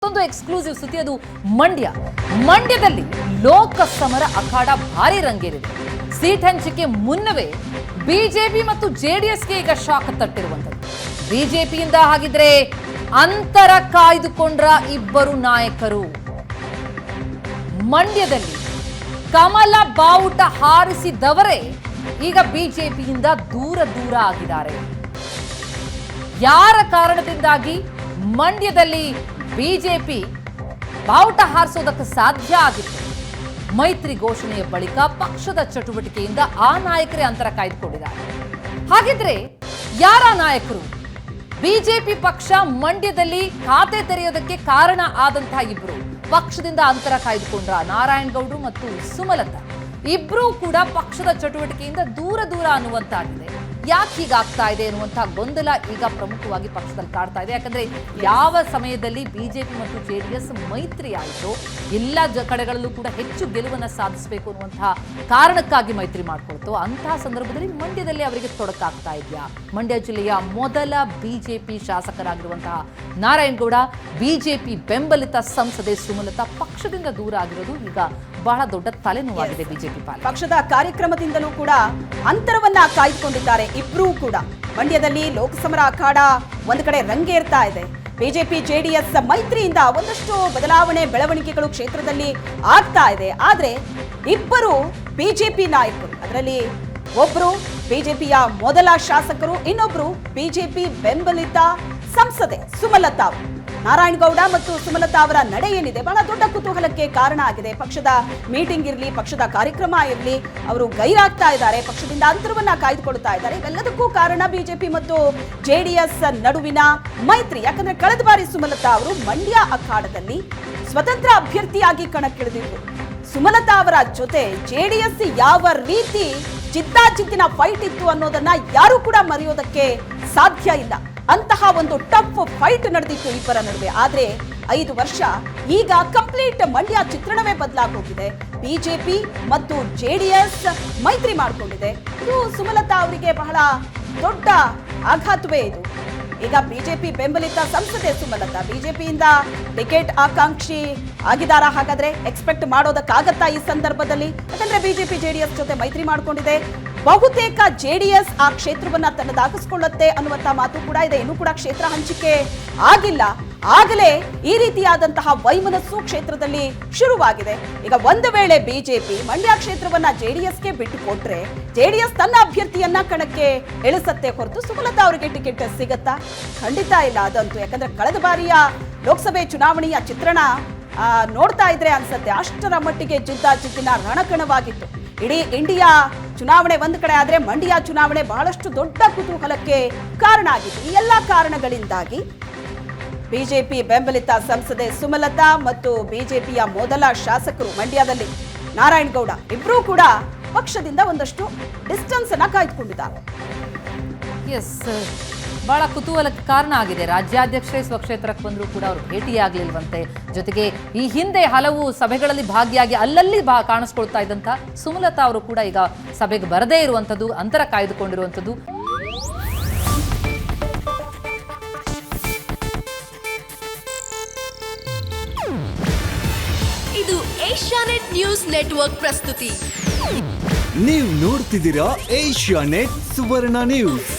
ಮತ್ತೊಂದು ಎಕ್ಸ್ಕ್ಲೂಸಿವ್ ಸುದ್ದಿ, ಅದು ಮಂಡ್ಯದಲ್ಲಿ ಲೋಕ ಸಮರ ಅಖಾಡ ಭಾರಿ ರಂಗೇರಿದೆ. ಸೀಟ್ ಹಂಚಿಕೆ ಮುನ್ನವೇ ಬಿಜೆಪಿ ಮತ್ತು ಜೆಡಿಎಸ್ಗೆ ಈಗ ಶಾಕ್ ತಟ್ಟಿರುವಂತದ್ದು. ಬಿಜೆಪಿಯಿಂದ ಹಾಗಿದ್ರೆ ಅಂತರ ಕಾಯ್ದುಕೊಂಡ್ರ ಇಬ್ಬರು ನಾಯಕರು. ಮಂಡ್ಯದಲ್ಲಿ ಕಮಲ ಬಾವುಟ ಹಾರಿಸಿದವರೇ ಈಗ ಬಿಜೆಪಿಯಿಂದ ದೂರ ಆಗಿದ್ದಾರೆ. ಯಾರ ಕಾರಣದಿಂದಾಗಿ ಮಂಡ್ಯದಲ್ಲಿ ಬಿಜೆಪಿ ಬಾವುಟ ಹಾರಿಸೋದಕ್ಕೆ ಸಾಧ್ಯ ಆಗಿತ್ತು? ಮೈತ್ರಿ ಘೋಷಣೆಯ ಬಳಿಕ ಪಕ್ಷದ ಚಟುವಟಿಕೆಯಿಂದ ಆ ನಾಯಕರೇ ಅಂತರ ಕಾಯ್ದುಕೊಂಡಿದ್ದಾರೆ. ಹಾಗಿದ್ರೆ ಯಾರ ನಾಯಕರು? ಬಿಜೆಪಿ ಪಕ್ಷ ಮಂಡ್ಯದಲ್ಲಿ ಖಾತೆ ತೆರೆಯೋದಕ್ಕೆ ಕಾರಣ ಆದಂತಹ ಇಬ್ರು ಪಕ್ಷದಿಂದ ಅಂತರ ಕಾಯ್ದುಕೊಂಡ್ರ ನಾರಾಯಣಗೌಡರು ಮತ್ತು ಸುಮಲತಾ. ಇಬ್ರು ಕೂಡ ಪಕ್ಷದ ಚಟುವಟಿಕೆಯಿಂದ ದೂರ ಅನ್ನುವಂತಾಗಿದೆ. ಯಾಕೆ ಹೀಗಾಗ್ತಾ ಇದೆ ಅನ್ನುವಂತಹ ಗೊಂದಲ ಈಗ ಪ್ರಮುಖವಾಗಿ ಪಕ್ಷದಲ್ಲಿ ಕಾಡ್ತಾ ಇದೆ. ಯಾಕಂದ್ರೆ ಯಾವ ಸಮಯದಲ್ಲಿ ಬಿಜೆಪಿ ಮತ್ತು ಜೆಡಿಎಸ್ ಮೈತ್ರಿ ಆಯಿತು, ಎಲ್ಲ ಕಡೆಗಳಲ್ಲೂ ಕೂಡ ಹೆಚ್ಚು ಗೆಲುವನ್ನು ಸಾಧಿಸಬೇಕು ಅನ್ನುವಂತಹ ಕಾರಣಕ್ಕಾಗಿ ಮೈತ್ರಿ ಮಾಡ್ಕೊಳ್ತು. ಅಂತಹ ಸಂದರ್ಭದಲ್ಲಿ ಮಂಡ್ಯದಲ್ಲಿ ಅವರಿಗೆ ತೊಡಕಾಗ್ತಾ ಇದೆಯಾ? ಮಂಡ್ಯ ಜಿಲ್ಲೆಯ ಮೊದಲ ಬಿಜೆಪಿ ಶಾಸಕರಾಗಿರುವಂತಹ ನಾರಾಯಣಗೌಡ, ಬಿಜೆಪಿ ಬೆಂಬಲಿತ ಸಂಸದೆ ಸುಮಲತಾ ಪಕ್ಷದಿಂದ ದೂರ ಆಗಿರೋದು ಈಗ ಬಹಳ ದೊಡ್ಡ ತಲೆನೋವಾಗಿದೆ ಬಿಜೆಪಿ ಪಾಲಿಗೆ. ಪಕ್ಷದ ಕಾರ್ಯಕ್ರಮದಿಂದಲೂ ಕೂಡ ಅಂತರವನ್ನ ಕಾಯ್ದುಕೊಂಡಿದ್ದಾರೆ ಇಬ್ರೂ ಕೂಡ. ಮಂಡ್ಯದಲ್ಲಿ ಲೋಕಸಮರ ಅಖಾಡ ಒಂದು ಕಡೆ ರಂಗೇರ್ತಾ ಇದೆ. ಬಿಜೆಪಿ ಜೆಡಿಎಸ್ ಮೈತ್ರಿಯಿಂದ ಒಂದಷ್ಟು ಬೆಳವಣಿಗೆಗಳು ಕ್ಷೇತ್ರದಲ್ಲಿ ಆಗ್ತಾ ಇದೆ. ಆದ್ರೆ ಇಬ್ಬರು ಬಿಜೆಪಿ ನಾಯಕರು, ಅದರಲ್ಲಿ ಒಬ್ರು ಬಿಜೆಪಿಯ ಮೊದಲ ಶಾಸಕರು, ಇನ್ನೊಬ್ರು ಬಿಜೆಪಿ ಬೆಂಬಲಿತ ಸಂಸದೆ ಸುಮಲತಾ. ನಾರಾಯಣಗೌಡ ಮತ್ತು ಸುಮಲತಾ ಅವರ ನಡೆ ಏನಿದೆ ಬಹಳ ದೊಡ್ಡ ಕುತೂಹಲಕ್ಕೆ ಕಾರಣ ಆಗಿದೆ. ಪಕ್ಷದ ಮೀಟಿಂಗ್ ಇರಲಿ, ಪಕ್ಷದ ಕಾರ್ಯಕ್ರಮ ಇರಲಿ, ಅವರು ಗೈರಾಗ್ತಾ ಇದ್ದಾರೆ, ಪಕ್ಷದಿಂದ ಅಂತರವನ್ನ ಕಾಯ್ದುಕೊಳ್ತಾ ಇದ್ದಾರೆ. ಇವೆಲ್ಲದಕ್ಕೂ ಕಾರಣ ಬಿಜೆಪಿ ಮತ್ತು ಜೆಡಿಎಸ್ ನಡುವಿನ ಮೈತ್ರಿ. ಯಾಕಂದ್ರೆ ಕಳೆದ ಬಾರಿ ಸುಮಲತಾ ಅವರು ಮಂಡ್ಯ ಅಖಾಡದಲ್ಲಿ ಸ್ವತಂತ್ರ ಅಭ್ಯರ್ಥಿಯಾಗಿ ಕಣಕ್ಕಿಳಿದಿದ್ರು. ಸುಮಲತಾ ಅವರ ಜೊತೆ ಜೆಡಿಎಸ್ ಯಾವ ರೀತಿ ಜಿದ್ದಾಜಿದ್ದಿನ ಫೈಟ್ ಇತ್ತು ಅನ್ನೋದನ್ನ ಯಾರು ಕೂಡ ಮರೆಯೋದಕ್ಕೆ ಸಾಧ್ಯ ಇಲ್ಲ. ಅಂತಹ ಒಂದು ಟಫ್ ಫೈಟ್ ನಡೆದಿತ್ತು ಇಬ್ಬರ ನಡುವೆ. ಆದ್ರೆ 5 ವರ್ಷ ಈಗ ಕಂಪ್ಲೀಟ್ ಮಂಡ್ಯ ಚಿತ್ರಣವೇ ಬದಲಾಗೋಗಿದೆ. ಬಿಜೆಪಿ ಮತ್ತು ಜೆಡಿಎಸ್ ಮೈತ್ರಿ ಮಾಡಿಕೊಂಡಿದೆ. ಇದು ಸುಮಲತಾ ಅವರಿಗೆ ಬಹಳ ದೊಡ್ಡ ಆಘಾತವೇ ಇದು. ಈಗ ಬಿಜೆಪಿ ಬೆಂಬಲಿತ ಸಂಸದೆ ಸುಮಲತಾ ಬಿಜೆಪಿಯಿಂದ ಟಿಕೆಟ್ ಆಕಾಂಕ್ಷಿ ಆಗಿದಾರ? ಹಾಗಾದ್ರೆ ಎಕ್ಸ್ಪೆಕ್ಟ್ ಮಾಡೋದಕ್ಕಾಗತ್ತಾ ಈ ಸಂದರ್ಭದಲ್ಲಿ? ಯಾಕಂದ್ರೆ ಬಿಜೆಪಿ ಜೆಡಿಎಸ್ ಜೊತೆ ಮೈತ್ರಿ ಮಾಡಿಕೊಂಡಿದೆ. ಬಹುತೇಕ ಜೆಡಿಎಸ್ ಆ ಕ್ಷೇತ್ರವನ್ನ ತನ್ನದಾಗಿಸಿಕೊಳ್ಳುತ್ತೆ ಅನ್ನುವಂತ ಮಾತು ಕೂಡ ಇದೆ. ಇನ್ನೂ ಕೂಡ ಕ್ಷೇತ್ರ ಹಂಚಿಕೆ ಆಗಿಲ್ಲ. ಆಗಲೇ ಈ ರೀತಿಯಾದಂತಹ ವೈಮನಸ್ಸು ಕ್ಷೇತ್ರದಲ್ಲಿ ಶುರುವಾಗಿದೆ. ಈಗ ಒಂದು ವೇಳೆ ಬಿಜೆಪಿ ಮಂಡ್ಯ ಕ್ಷೇತ್ರವನ್ನ ಜೆಡಿಎಸ್ಗೆ ಬಿಟ್ಟು ಕೊಟ್ರೆ ಜೆಡಿಎಸ್ ತನ್ನ ಅಭ್ಯರ್ಥಿಯನ್ನ ಕಣಕ್ಕೆ ಇಳಿಸತ್ತೆ ಹೊರತು ಸುಮಲತಾ ಅವರಿಗೆ ಟಿಕೆಟ್ ಸಿಗತ್ತಾ? ಖಂಡಿತ ಇಲ್ಲ ಅದಂತೂ. ಯಾಕಂದ್ರೆ ಕಳೆದ ಬಾರಿಯ ಲೋಕಸಭೆ ಚುನಾವಣೆಯ ಚಿತ್ರಣ ನೋಡ್ತಾ ಇದ್ರೆ ಅನ್ಸತ್ತೆ ಅಷ್ಟರ ಮಟ್ಟಿಗೆ ಜಿದ್ದಾಜಿದ್ದಿನ ರಣಕಣವಾಗಿತ್ತು. ಇಡೀ ಇಂಡಿಯಾ ಚುನಾವಣೆ ಒಂದು ಕಡೆ ಆದ್ರೆ ಮಂಡ್ಯ ಚುನಾವಣೆ ಬಹಳಷ್ಟು ದೊಡ್ಡ ಕುತೂಹಲಕ್ಕೆ ಕಾರಣ ಆಗಿತ್ತು. ಈ ಎಲ್ಲಾ ಕಾರಣಗಳಿಂದಾಗಿ ಬಿಜೆಪಿ ಬೆಂಬಲಿತ ಸಂಸದೆ ಸುಮಲತಾ ಮತ್ತು ಬಿಜೆಪಿಯ ಮೊದಲ ಶಾಸಕರು ಮಂಡ್ಯದಲ್ಲಿ ನಾರಾಯಣಗೌಡ ಇಬ್ರೂ ಕೂಡ ಪಕ್ಷದಿಂದ ಒಂದಷ್ಟು ಡಿಸ್ಟೆನ್ಸ್ ಅನ್ನ ಕಾಯ್ದುಕೊಂಡಿದ್ದಾರೆ. ಎಸ್, ಬಹಳ ಕುತೂಹಲಕ್ಕೆ ಕಾರಣ ಆಗಿದೆ. ರಾಜ್ಯಾಧ್ಯಕ್ಷರೇ ಸ್ವಕ್ಷೇತ್ರಕ್ಕೆ ಬಂದರೂ ಕೂಡ ಅವರು ಭೇಟಿಯಾಗಲಿಲ್ವಂತೆ. ಜೊತೆಗೆ ಈ ಹಿಂದೆ ಹಲವು ಸಭೆಗಳಲ್ಲಿ ಭಾಗಿಯಾಗಿ ಅಲ್ಲಲ್ಲಿ ಕಾಣಿಸ್ಕೊಳ್ತಾ ಇದ್ದಂಥ ಸುಮಲತಾ ಅವರು ಕೂಡ ಈಗ ಸಭೆಗೆ ಬರದೇ ಇರುವಂಥದ್ದು, ಅಂತರ ಕಾಯ್ದುಕೊಂಡಿರುವಂಥದ್ದು. ಇದು ಏಷ್ಯಾನೆಟ್ ನ್ಯೂಸ್ ನೆಟ್ವರ್ಕ್ ಪ್ರಸ್ತುತಿ. ನೀವು ನೋಡ್ತಿದ್ದೀರಾ ಏಷ್ಯಾನೆಟ್ ಸುವರ್ಣ ನ್ಯೂಸ್.